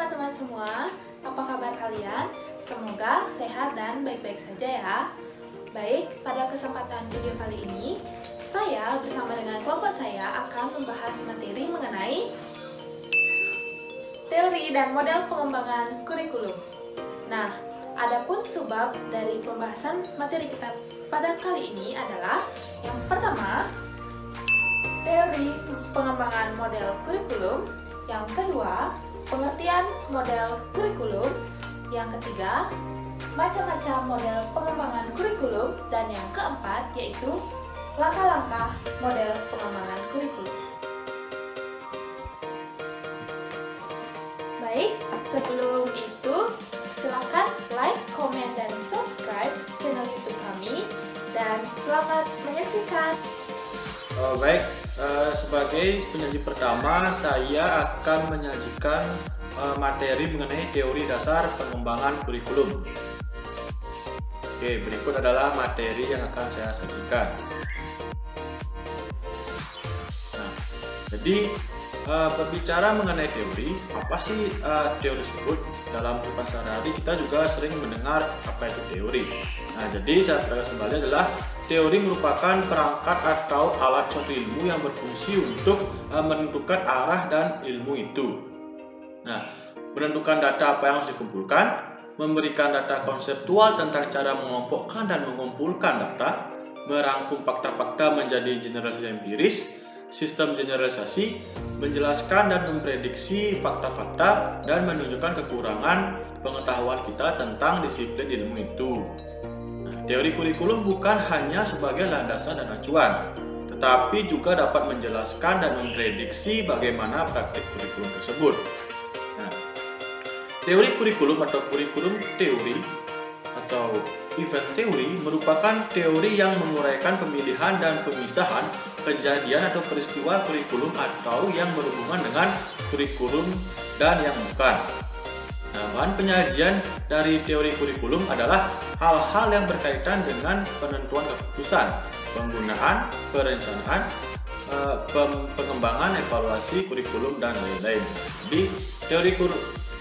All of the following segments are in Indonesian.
teman-teman semua, apa kabar kalian? Semoga sehat dan baik-baik saja ya. Baik, pada kesempatan video kali ini, saya bersama dengan kelompok saya akan membahas materi mengenai teori dan model pengembangan kurikulum. Nah, adapun subbab dari pembahasan materi kita pada kali ini adalah yang pertama, teori pengembangan model kurikulum, yang kedua, pengertian model kurikulum, yang ketiga, macam-macam model pengembangan kurikulum, dan yang keempat yaitu langkah-langkah model pengembangan kurikulum. Baik, sebelum itu silakan like, komen, dan subscribe channel YouTube kami, dan selamat menyaksikan. Baik, sebagai penyaji pertama saya akan menyajikan materi mengenai teori dasar pengembangan kurikulum. Oke, berikut adalah materi yang akan saya sajikan. Nah, jadi berbicara mengenai teori, apa sih teori tersebut? Dalam kehidupan sehari-hari kita juga sering mendengar apa itu teori. Nah, jadi saya terangkan kembali adalah teori merupakan perangkat atau alat suatu ilmu yang berfungsi untuk menentukan arah dan ilmu itu. Nah, menentukan data apa yang harus dikumpulkan, memberikan data konseptual tentang cara mengelompokkan dan mengumpulkan data, merangkum fakta-fakta menjadi generalisasi empiris, sistem generalisasi, menjelaskan dan memprediksi fakta-fakta, dan menunjukkan kekurangan pengetahuan kita tentang disiplin ilmu itu. Teori kurikulum bukan hanya sebagai landasan dan acuan, tetapi juga dapat menjelaskan dan memprediksi bagaimana praktik kurikulum tersebut. Nah, teori kurikulum atau kurikulum teori atau event teori merupakan teori yang menguraikan pemilihan dan pemisahan kejadian atau peristiwa kurikulum atau yang berhubungan dengan kurikulum dan yang bukan. Nah, bahan penyajian dari teori kurikulum adalah hal-hal yang berkaitan dengan penentuan keputusan, penggunaan, perencanaan, pengembangan, evaluasi kurikulum, dan lain-lain. Jadi,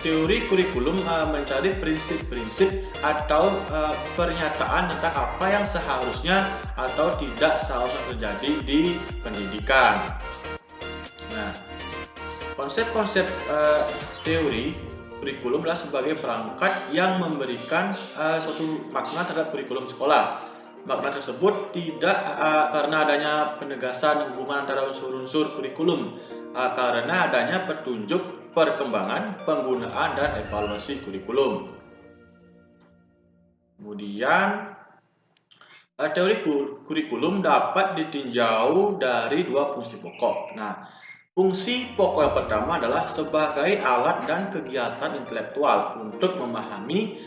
teori kurikulum mencari prinsip-prinsip atau pernyataan tentang apa yang seharusnya atau tidak seharusnya terjadi di pendidikan. Nah, konsep-konsep teori kurikulum adalah sebagai perangkat yang memberikan suatu makna terhadap kurikulum sekolah. Makna tersebut tidak karena adanya penegasan hubungan antara unsur-unsur kurikulum, karena adanya petunjuk perkembangan, penggunaan, dan evaluasi kurikulum. Kemudian, teori kurikulum dapat ditinjau dari dua fungsi pokok. Nah, fungsi pokok yang pertama adalah sebagai alat dan kegiatan intelektual untuk memahami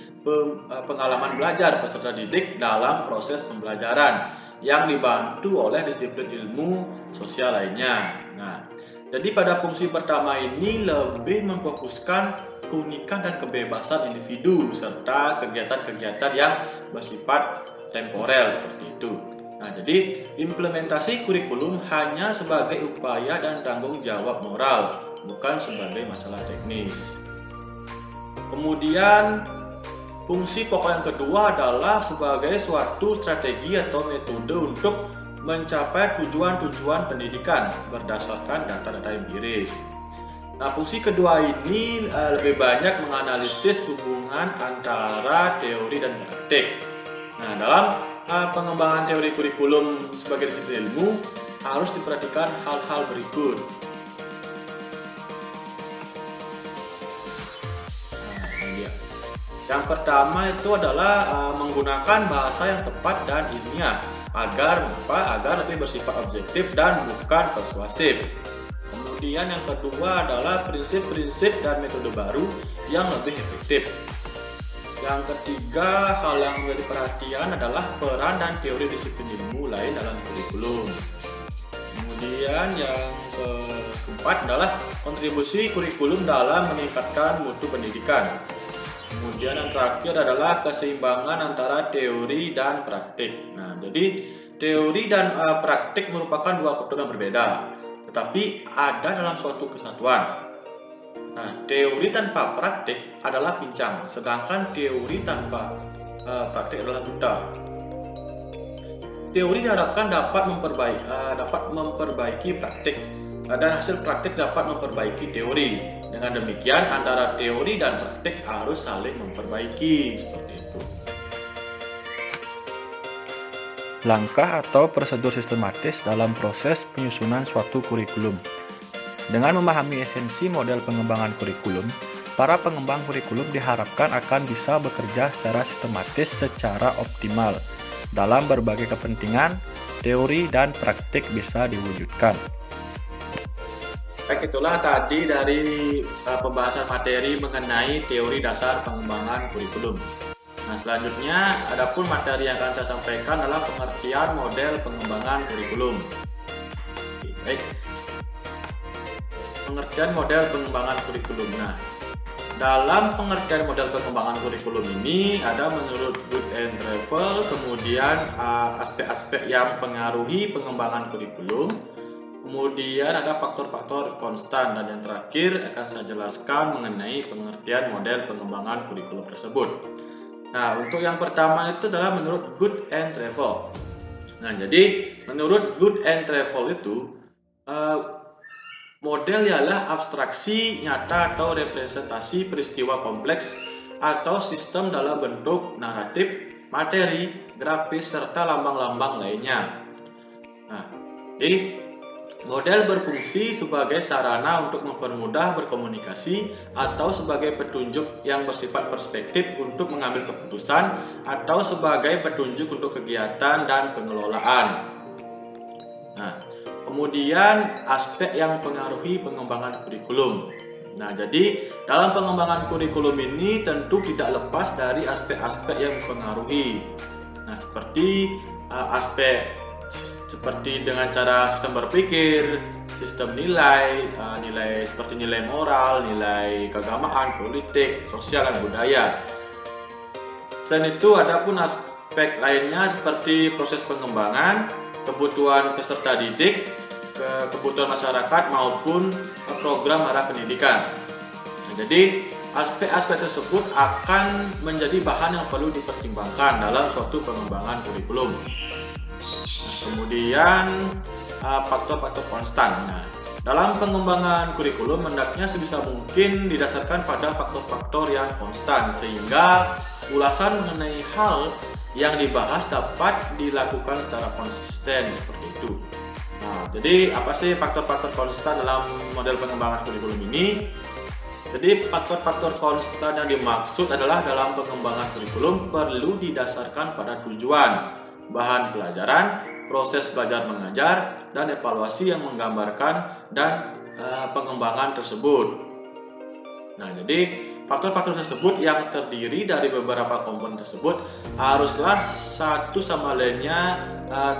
pengalaman belajar peserta didik dalam proses pembelajaran yang dibantu oleh disiplin ilmu sosial lainnya. Nah, jadi pada fungsi pertama ini lebih memfokuskan keunikan dan kebebasan individu serta kegiatan-kegiatan yang bersifat temporel seperti itu. Nah, jadi implementasi kurikulum hanya sebagai upaya dan tanggung jawab moral, bukan sebagai masalah teknis. Kemudian, fungsi pokok yang kedua adalah sebagai suatu strategi atau metode untuk mencapai tujuan-tujuan pendidikan berdasarkan data-data empiris. Nah, fungsi kedua ini lebih banyak menganalisis hubungan antara teori dan praktik. Nah, dalam pengembangan teori kurikulum sebagai disiplin ilmu harus diperhatikan hal-hal berikut. Yang pertama itu adalah menggunakan bahasa yang tepat dan ilmiah agar lebih bersifat objektif dan bukan persuasif. Kemudian yang kedua adalah prinsip-prinsip dan metode baru yang lebih efektif. Yang ketiga, hal yang menjadi perhatian adalah peran dan teori disiplin ilmu lain dalam kurikulum. Kemudian yang keempat adalah kontribusi kurikulum dalam meningkatkan mutu pendidikan. Kemudian yang terakhir adalah keseimbangan antara teori dan praktik. Nah, jadi teori dan praktik merupakan dua kutub yang berbeda, tetapi ada dalam suatu kesatuan. Nah, teori tanpa praktik adalah pincang, sedangkan teori tanpa praktik adalah buta. Teori diharapkan dapat memperbaiki praktik, dan hasil praktik dapat memperbaiki teori. Dengan demikian, antara teori dan praktik harus saling memperbaiki. Seperti itu. Langkah atau prosedur sistematis dalam proses penyusunan suatu kurikulum. Dengan memahami esensi model pengembangan kurikulum, para pengembang kurikulum diharapkan akan bisa bekerja secara sistematis secara optimal. Dalam berbagai kepentingan, teori dan praktik bisa diwujudkan. Baik, itulah tadi dari pembahasan materi mengenai teori dasar pengembangan kurikulum. Nah, selanjutnya adapun materi yang akan saya sampaikan adalah pengertian model pengembangan kurikulum. Baik. Pengertian model pengembangan kurikulum. Nah, dalam pengertian model pengembangan kurikulum ini ada menurut Good and Travel, kemudian aspek-aspek yang mempengaruhi pengembangan kurikulum, kemudian ada faktor-faktor konstan, dan yang terakhir akan saya jelaskan mengenai pengertian model pengembangan kurikulum tersebut. Nah, untuk yang pertama itu adalah menurut Good and Travel. Nah, jadi menurut Good and Travel itu model ialah abstraksi nyata atau representasi peristiwa kompleks atau sistem dalam bentuk naratif, materi, grafis, serta lambang-lambang lainnya. Nah, jadi model berfungsi sebagai sarana untuk mempermudah berkomunikasi atau sebagai petunjuk yang bersifat perspektif untuk mengambil keputusan atau sebagai petunjuk untuk kegiatan dan pengelolaan. Nah, kemudian aspek yang mempengaruhi pengembangan kurikulum. Nah, jadi dalam pengembangan kurikulum ini tentu tidak lepas dari aspek-aspek yang mempengaruhi. Nah, seperti seperti dengan cara sistem berpikir, sistem nilai, seperti nilai moral, nilai keagamaan, politik, sosial, dan budaya. Selain itu, ada pun aspek lainnya seperti proses pengembangan, kebutuhan peserta didik, kebutuhan masyarakat maupun program arah pendidikan. Nah, jadi aspek-aspek tersebut akan menjadi bahan yang perlu dipertimbangkan dalam suatu pengembangan kurikulum. Nah, kemudian faktor-faktor konstan. Nah, dalam pengembangan kurikulum hendaknya sebisa mungkin didasarkan pada faktor-faktor yang konstan sehingga ulasan mengenai hal yang dibahas dapat dilakukan secara konsisten seperti itu. Nah, jadi apa sih faktor-faktor konstan dalam model pengembangan kurikulum ini? Jadi faktor-faktor konstan yang dimaksud adalah dalam pengembangan kurikulum perlu didasarkan pada tujuan, bahan pelajaran, proses belajar mengajar, dan evaluasi yang menggambarkan dan pengembangan tersebut. Nah, jadi faktor-faktor tersebut yang terdiri dari beberapa komponen tersebut haruslah satu sama lainnya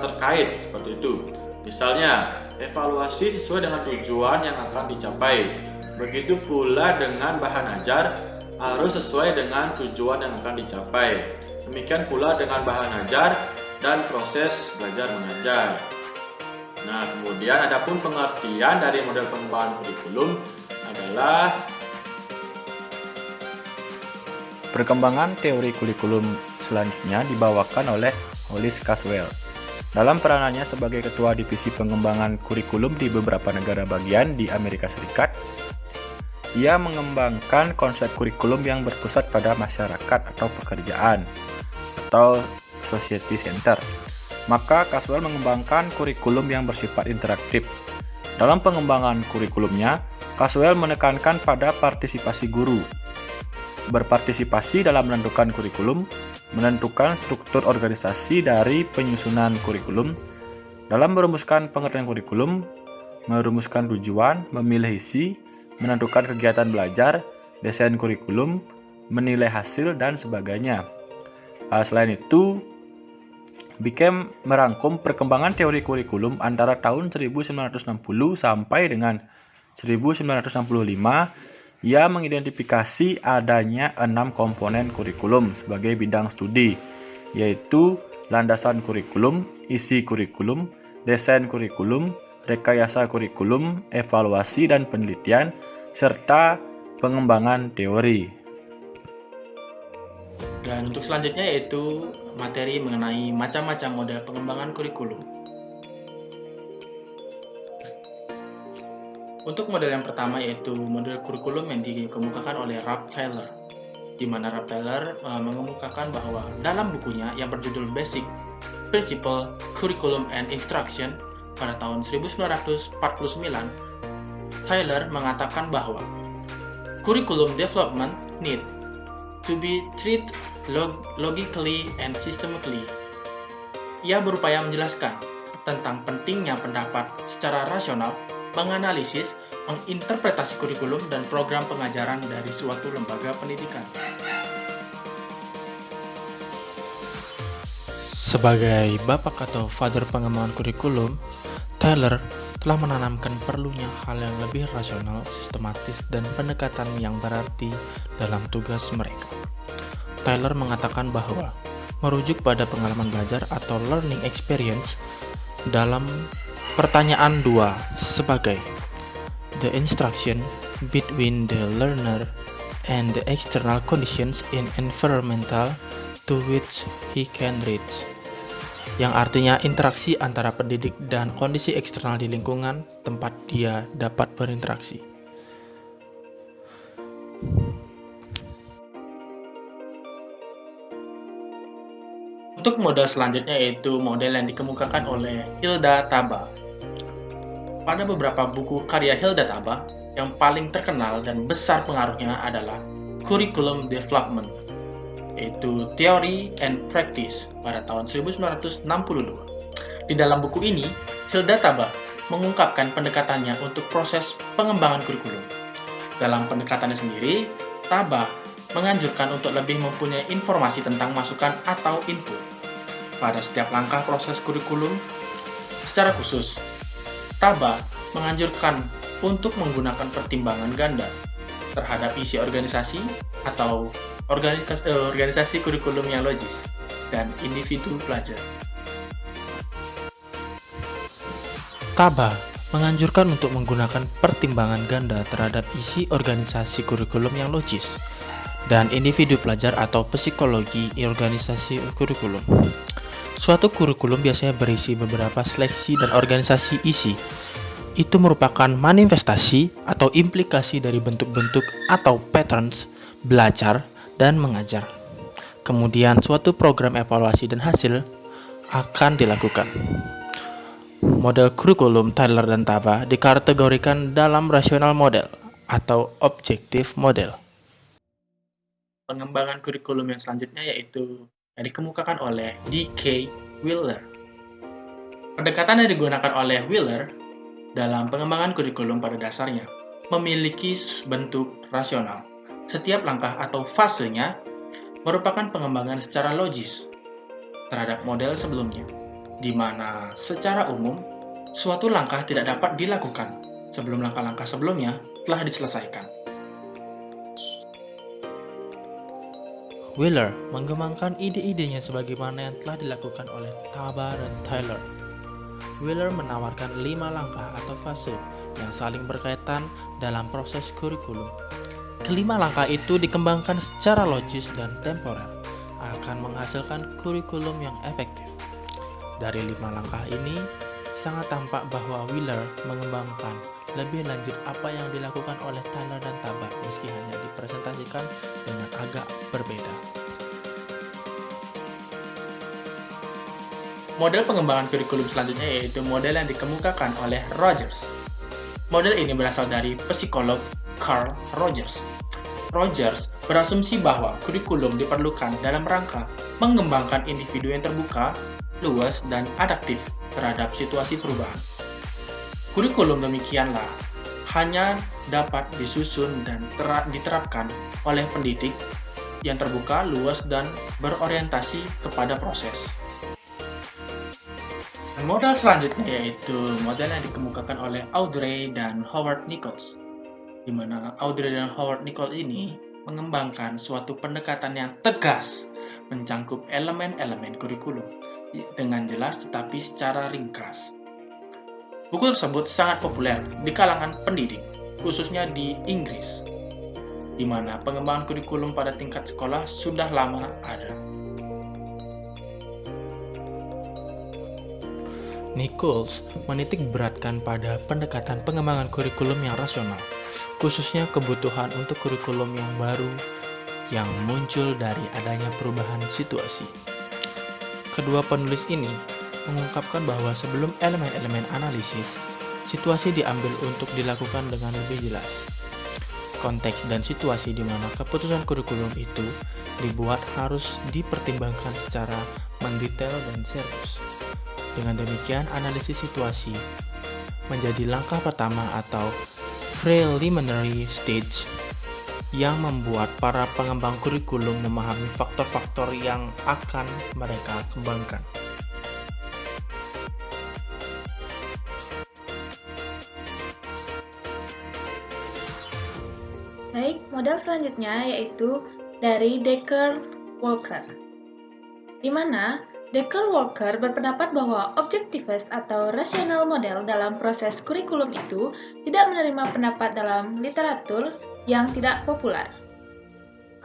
terkait seperti itu. Misalnya, evaluasi sesuai dengan tujuan yang akan dicapai. Begitu pula dengan bahan ajar harus sesuai dengan tujuan yang akan dicapai. Demikian pula dengan bahan ajar dan proses belajar mengajar. Nah, kemudian adapun pengertian dari model pengembangan kurikulum adalah perkembangan teori kurikulum selanjutnya dibawakan oleh Hollis Caswell. Dalam peranannya sebagai Ketua Divisi Pengembangan Kurikulum di beberapa negara bagian di Amerika Serikat, ia mengembangkan konsep kurikulum yang berpusat pada masyarakat atau pekerjaan, atau society center. Maka Caswell mengembangkan kurikulum yang bersifat interaktif. Dalam pengembangan kurikulumnya, Caswell menekankan pada partisipasi guru. Berpartisipasi dalam menentukan kurikulum, menentukan struktur organisasi dari penyusunan kurikulum, dalam merumuskan pengertian kurikulum, merumuskan tujuan, memilih isi, menentukan kegiatan belajar, desain kurikulum, menilai hasil, dan sebagainya. Selain itu, Bickham merangkum perkembangan teori kurikulum antara tahun 1960 sampai dengan 1965. Ia mengidentifikasi adanya 6 komponen kurikulum sebagai bidang studi, yaitu landasan kurikulum, isi kurikulum, desain kurikulum, rekayasa kurikulum, evaluasi dan penelitian, serta pengembangan teori. Dan untuk selanjutnya yaitu materi mengenai macam-macam model pengembangan kurikulum. Untuk model yang pertama yaitu model kurikulum yang dikemukakan oleh Ralph Tyler, di mana Ralph Tyler mengemukakan bahwa dalam bukunya yang berjudul Basic Principle Curriculum and Instruction pada tahun 1949, Tyler mengatakan bahwa curriculum development need to be treated logically and systematically. Ia berupaya menjelaskan tentang pentingnya pendapat secara rasional, menganalisis, menginterpretasi kurikulum dan program pengajaran dari suatu lembaga pendidikan. Sebagai bapak atau father pengembangan kurikulum, Tyler telah menanamkan perlunya hal yang lebih rasional, sistematis, dan pendekatan yang berarti dalam tugas mereka. Tyler mengatakan bahwa merujuk pada pengalaman belajar atau learning experience dalam pertanyaan 2 sebagai the instruction between the learner and the external conditions in environmental to which he can reach, yang artinya interaksi antara pendidik dan kondisi eksternal di lingkungan tempat dia dapat berinteraksi. Untuk model selanjutnya yaitu model yang dikemukakan oleh Hilda Taba. Pada beberapa buku karya Hilda Taba, yang paling terkenal dan besar pengaruhnya adalah Curriculum Development, yaitu Theory and Practice pada tahun 1962. Di dalam buku ini, Hilda Taba mengungkapkan pendekatannya untuk proses pengembangan kurikulum. Dalam pendekatannya sendiri, Taba menganjurkan untuk lebih mempunyai informasi tentang masukan atau input pada setiap langkah proses kurikulum. Secara khusus, Taba menganjurkan untuk menggunakan pertimbangan ganda terhadap isi organisasi atau organisasi kurikulum yang logis dan individu pelajar. Taba menganjurkan untuk menggunakan pertimbangan ganda terhadap isi organisasi kurikulum yang logis dan individu pelajar atau psikologi organisasi kurikulum. Suatu kurikulum biasanya berisi beberapa seleksi dan organisasi isi. Itu merupakan manifestasi atau implikasi dari bentuk-bentuk atau patterns belajar dan mengajar. Kemudian suatu program evaluasi dan hasil akan dilakukan. Model kurikulum Tyler dan Taba dikategorikan dalam rational model atau objective model. Pengembangan kurikulum yang selanjutnya yaitu yang dikemukakan oleh D.K. Wheeler. Pendekatan yang digunakan oleh Wheeler dalam pengembangan kurikulum pada dasarnya memiliki bentuk rasional. Setiap langkah atau fasenya merupakan pengembangan secara logis terhadap model sebelumnya, di mana secara umum suatu langkah tidak dapat dilakukan sebelum langkah-langkah sebelumnya telah diselesaikan. Wheeler mengembangkan ide-idenya sebagaimana yang telah dilakukan oleh Taba dan Tyler. Wheeler menawarkan 5 langkah atau fase yang saling berkaitan dalam proses kurikulum. Kelima langkah itu dikembangkan secara logis dan temporer, akan menghasilkan kurikulum yang efektif. Dari 5 langkah ini, sangat tampak bahwa Wheeler mengembangkan lebih lanjut apa yang dilakukan oleh Tyler dan Taba meski hanya dipresentasikan dengan agak berbeda. Model pengembangan kurikulum selanjutnya yaitu model yang dikemukakan oleh Rogers. Model ini berasal dari psikolog Carl Rogers. Rogers berasumsi bahwa kurikulum diperlukan dalam rangka mengembangkan individu yang terbuka, luas, dan adaptif terhadap situasi perubahan. Kurikulum demikianlah hanya dapat disusun dan diterapkan oleh pendidik yang terbuka, luas, dan berorientasi kepada proses. Model selanjutnya yaitu model yang dikemukakan oleh Audrey dan Howard Nichols, di mana Audrey dan Howard Nichols ini mengembangkan suatu pendekatan yang tegas mencangkup elemen-elemen kurikulum dengan jelas tetapi secara ringkas. Buku tersebut sangat populer di kalangan pendidik, khususnya di Inggris. di mana pengembangan kurikulum pada tingkat sekolah sudah lama ada. Nichols menitik beratkan pada pendekatan pengembangan kurikulum yang rasional, khususnya kebutuhan untuk kurikulum yang baru yang muncul dari adanya perubahan situasi. Kedua penulis ini mengungkapkan bahwa sebelum elemen-elemen analisis, situasi diambil untuk dilakukan dengan lebih jelas. Konteks dan situasi di mana keputusan kurikulum itu dibuat harus dipertimbangkan secara mendetail dan serius. Dengan demikian, analisis situasi menjadi langkah pertama atau preliminary stage yang membuat para pengembang kurikulum memahami faktor-faktor yang akan mereka kembangkan. Baik, model selanjutnya yaitu dari Decker-Walker, di mana Decker-Walker berpendapat bahwa objektivis atau rasional model dalam proses kurikulum itu tidak menerima pendapat dalam literatur yang tidak populer.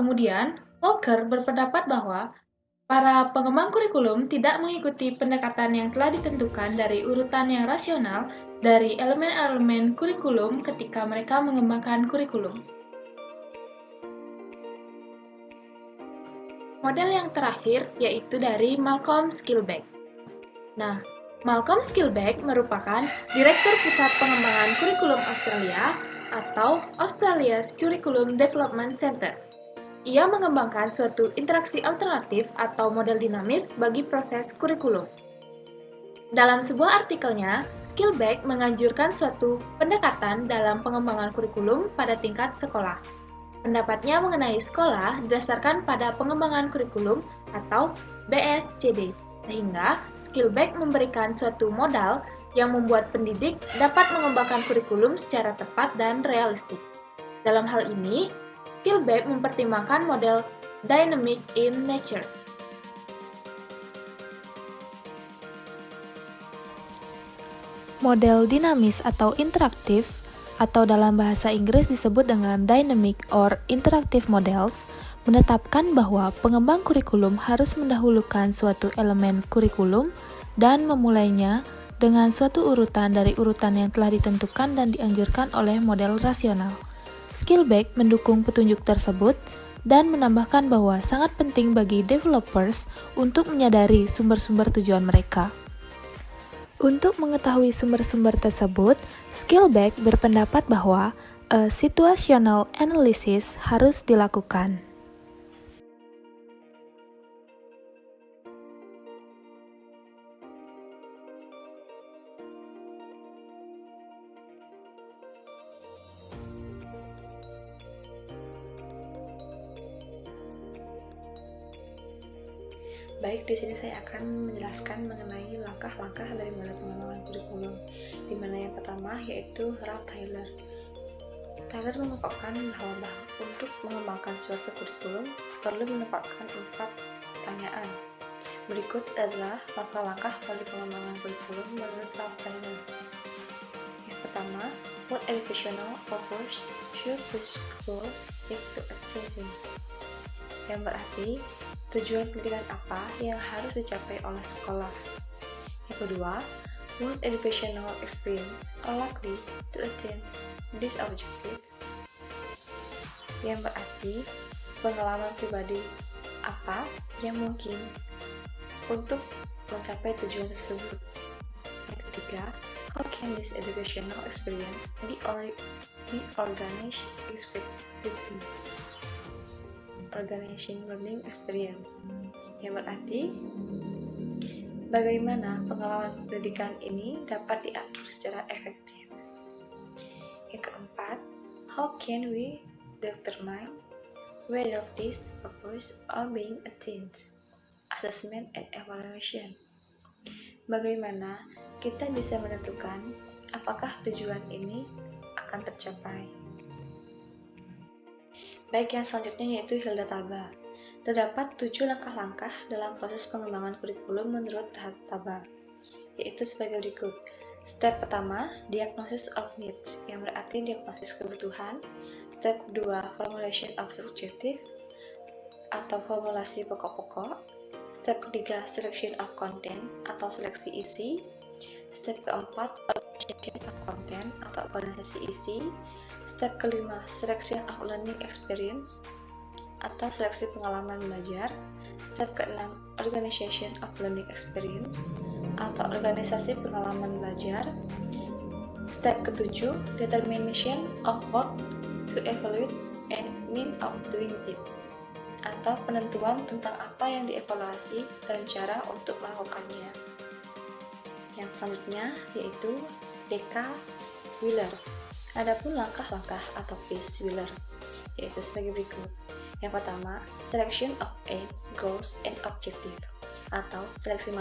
Kemudian, Walker berpendapat bahwa para pengembang kurikulum tidak mengikuti pendekatan yang telah ditentukan dari urutan yang rasional dari elemen-elemen kurikulum ketika mereka mengembangkan kurikulum. Model yang terakhir yaitu dari Malcolm Skilbeck. Nah, Malcolm Skilbeck merupakan Direktur Pusat Pengembangan Kurikulum Australia atau Australia's Curriculum Development Center. Ia mengembangkan suatu interaksi alternatif atau model dinamis bagi proses kurikulum. Dalam sebuah artikelnya, Skilbeck menganjurkan suatu pendekatan dalam pengembangan kurikulum pada tingkat sekolah. Pendapatnya mengenai sekolah didasarkan pada pengembangan kurikulum atau BSCD, sehingga Skilbeck memberikan suatu modal yang membuat pendidik dapat mengembangkan kurikulum secara tepat dan realistik. Dalam hal ini, Skilbeck mempertimbangkan model dynamic in nature. Model dinamis atau interaktif atau dalam bahasa Inggris disebut dengan dynamic or interactive models, menetapkan bahwa pengembang kurikulum harus mendahulukan suatu elemen kurikulum dan memulainya dengan suatu urutan dari urutan yang telah ditentukan dan dianjurkan oleh model rasional. Skilbeck mendukung petunjuk tersebut dan menambahkan bahwa sangat penting bagi developers untuk menyadari sumber-sumber tujuan mereka. Untuk mengetahui sumber-sumber tersebut, Skilbeck berpendapat bahwa a situational analysis harus dilakukan. Baik, di sini saya akan menjelaskan mengenai langkah-langkah dari model pengembangan kurikulum, di mana yang pertama yaitu Ralph Taylor. Taylor mengungkapkan bahwa untuk mengembangkan suatu kurikulum perlu menempatkan 4 pertanyaan. Berikut adalah langkah-langkah bagi pengembangan kurikulum menurut Ralph Taylor. Yang pertama, what educational purpose should the school seek to achieve? Yang berarti tujuan pendidikan apa yang harus dicapai oleh sekolah. Yang kedua, what educational experience are likely to attain this objective? Yang berarti pengalaman pribadi apa yang mungkin untuk mencapai tujuan tersebut. Yang ketiga, how can this educational experience be organized effectively? Organizing learning experience, yang berarti bagaimana pengalaman pendidikan ini dapat diatur secara efektif. Yang keempat, how can we determine whether these purposes are being attained? Assessment and evaluation. Bagaimana kita bisa menentukan apakah tujuan ini akan tercapai. Baik, yang selanjutnya yaitu Hilda Taba. Terdapat 7 langkah-langkah dalam proses pengembangan kurikulum menurut Taba, yaitu sebagai berikut. Step pertama, diagnosis of needs, yang berarti diagnosis kebutuhan. Step kedua, formulation of objective atau formulasi pokok-pokok. Step ketiga, selection of content atau seleksi isi. Step keempat, organization of content atau organisasi isi. Step kelima, selection of learning experience atau seleksi pengalaman belajar. Step keenam, organization of learning experience atau organisasi pengalaman belajar. Step ketujuh, determination of what to evaluate and mean of doing it atau penentuan tentang apa yang dievaluasi dan cara untuk melakukannya. Yang selanjutnya yaitu DK Wheeler. Adapun langkah-langkah atau phase Wheeler yaitu sebagai berikut. Yang pertama, selection of aims, goals, and objective atau seleksi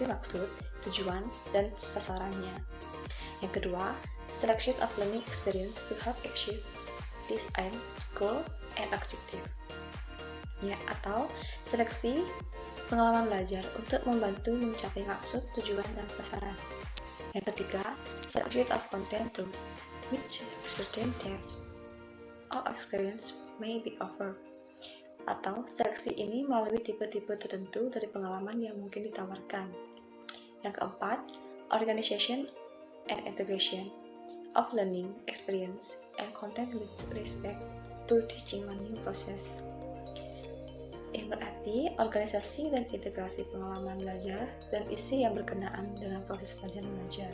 maksud, tujuan, dan sasarannya. Yang kedua, selection of learning experience to help achieve this aim, goal, and objective. Ya, atau seleksi pengalaman belajar untuk membantu mencapai maksud, tujuan, dan sasaran. Yang ketiga, selection of content to which certain depths of experience may be offered. Atau seleksi ini melalui tipe-tipe tertentu dari pengalaman yang mungkin ditawarkan. Yang keempat, organization and integration of learning experience and content with respect to teaching learning process. Yang berarti organisasi dan integrasi pengalaman belajar dan isi yang berkenaan dengan proses belajar mengajar.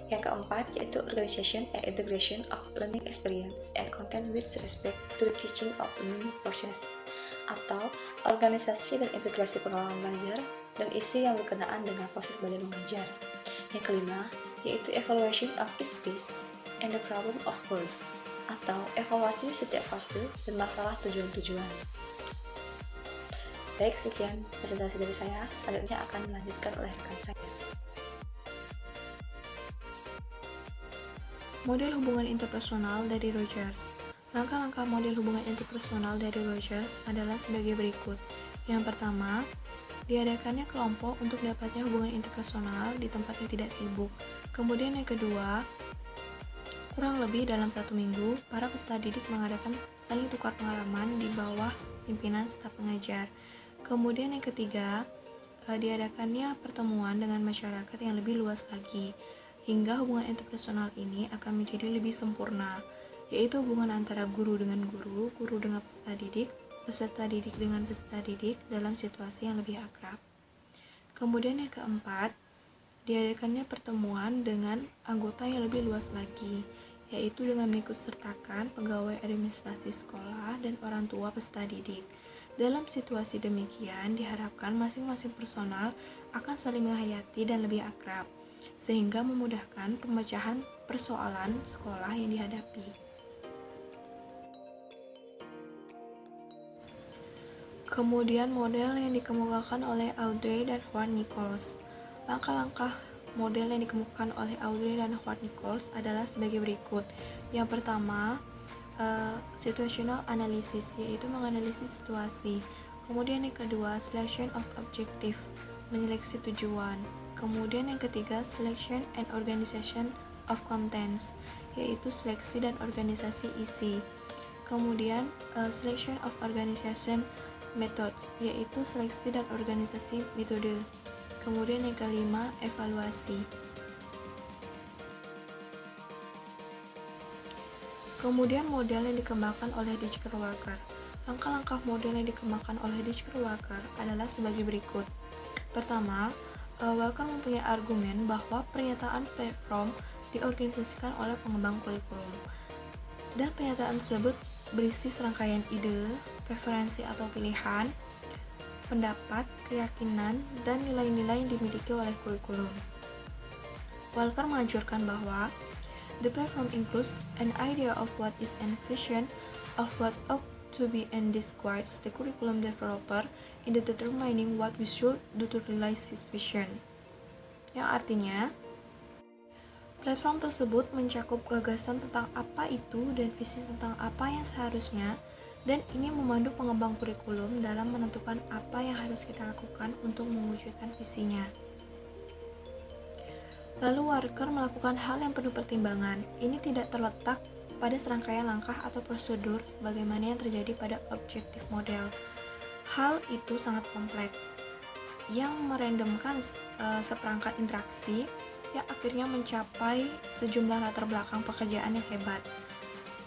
Yang keempat yaitu organization and integration of learning experience and content with respect to the teaching of learning process atau organisasi dan integrasi pengalaman belajar dan isi yang berkenaan dengan proses belajar mengajar. Yang kelima yaitu evaluation of each phase and the problem of course atau evaluasi setiap fase dan masalah tujuan-tujuan. Baik, sekian presentasi dari saya. Selanjutnya akan dilanjutkan oleh rekan saya. Model hubungan interpersonal dari Rogers. Langkah-langkah model hubungan interpersonal dari Rogers adalah sebagai berikut. Yang pertama, diadakannya kelompok untuk dapatnya hubungan interpersonal di tempat yang tidak sibuk. Kemudian yang kedua, kurang lebih dalam 1 minggu, para peserta didik mengadakan saling tukar pengalaman di bawah pimpinan staf pengajar. Kemudian yang ketiga, diadakannya pertemuan dengan masyarakat yang lebih luas lagi, hingga hubungan interpersonal ini akan menjadi lebih sempurna, yaitu hubungan antara guru dengan guru, guru dengan peserta didik dengan peserta didik dalam situasi yang lebih akrab. Kemudian yang keempat, diadakannya pertemuan dengan anggota yang lebih luas lagi, yaitu dengan mengikut sertakan pegawai administrasi sekolah dan orang tua peserta didik. Dalam situasi demikian, diharapkan masing-masing personal akan saling menghayati dan lebih akrab, sehingga memudahkan pemecahan persoalan sekolah yang dihadapi. Kemudian model yang dikemukakan oleh Audrey dan Howard Nichols. Langkah-langkah model yang dikemukakan oleh Audrey dan Howard Nichols adalah sebagai berikut. Yang pertama, situational analysis, yaitu menganalisis situasi. Kemudian yang kedua, selection of objective, menyeleksi tujuan. Kemudian yang ketiga, selection and organization of contents, yaitu seleksi dan organisasi isi. Kemudian selection of organization methods, yaitu seleksi dan organisasi metode. Kemudian yang kelima, evaluasi. Kemudian model yang dikembangkan oleh Ditcher Walker. Langkah-langkah model yang dikembangkan oleh Ditcher Walker adalah sebagai berikut. Pertama, Walker mempunyai argumen bahwa pernyataan platform diorganisasikan oleh pengembang kurikulum. Dan pernyataan tersebut berisi serangkaian ide, preferensi atau pilihan, pendapat, keyakinan, dan nilai-nilai yang dimiliki oleh kurikulum. Walker menganjurkan bahwa the platform includes an idea of what is and vision of what ought to be and this guides the curriculum developer in determining what we should do to realize this vision. Yang artinya, platform tersebut mencakup gagasan tentang apa itu dan visi tentang apa yang seharusnya, dan ini memandu pengembang kurikulum dalam menentukan apa yang harus kita lakukan untuk mewujudkan visinya. Lalu Walker melakukan hal yang penuh pertimbangan. Ini tidak terletak pada serangkaian langkah atau prosedur sebagaimana yang terjadi pada objective model. Hal itu sangat kompleks, yang merandomkan seperangkat interaksi yang akhirnya mencapai sejumlah latar belakang pekerjaan yang hebat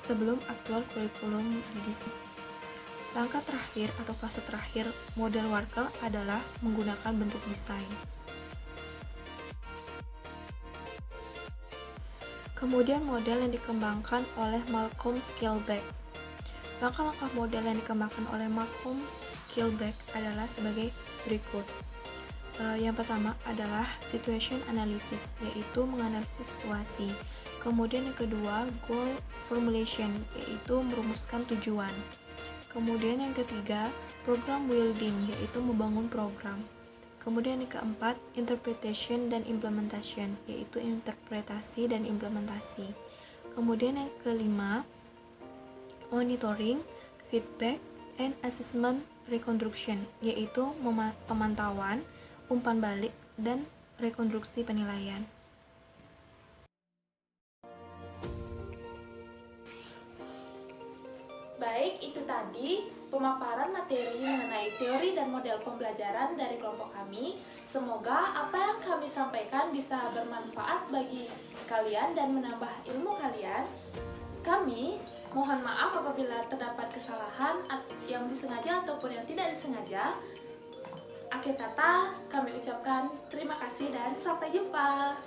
sebelum aktual kurikulum didesain. Langkah terakhir atau fase terakhir model Warkel adalah menggunakan bentuk desain. Kemudian model yang dikembangkan oleh Malcolm Skillback. Langkah-langkah model yang dikembangkan oleh Malcolm Skillback adalah sebagai berikut. Yang pertama adalah situation analysis, yaitu menganalisis situasi. Kemudian yang kedua, goal formulation, yaitu merumuskan tujuan. Kemudian yang ketiga, program building, yaitu membangun program. Kemudian yang keempat, interpretation dan implementation, yaitu interpretasi dan implementasi. Kemudian yang kelima, monitoring, feedback, and assessment reconstruction, yaitu pemantauan, umpan balik, dan rekonstruksi penilaian. Baik, itu tadi pemaparan materi mengenai teori dan model pembelajaran dari kelompok kami. Semoga apa yang kami sampaikan bisa bermanfaat bagi kalian dan menambah ilmu kalian. Kami mohon maaf apabila terdapat kesalahan yang disengaja ataupun yang tidak disengaja. Akhir kata, kami ucapkan terima kasih dan sampai jumpa.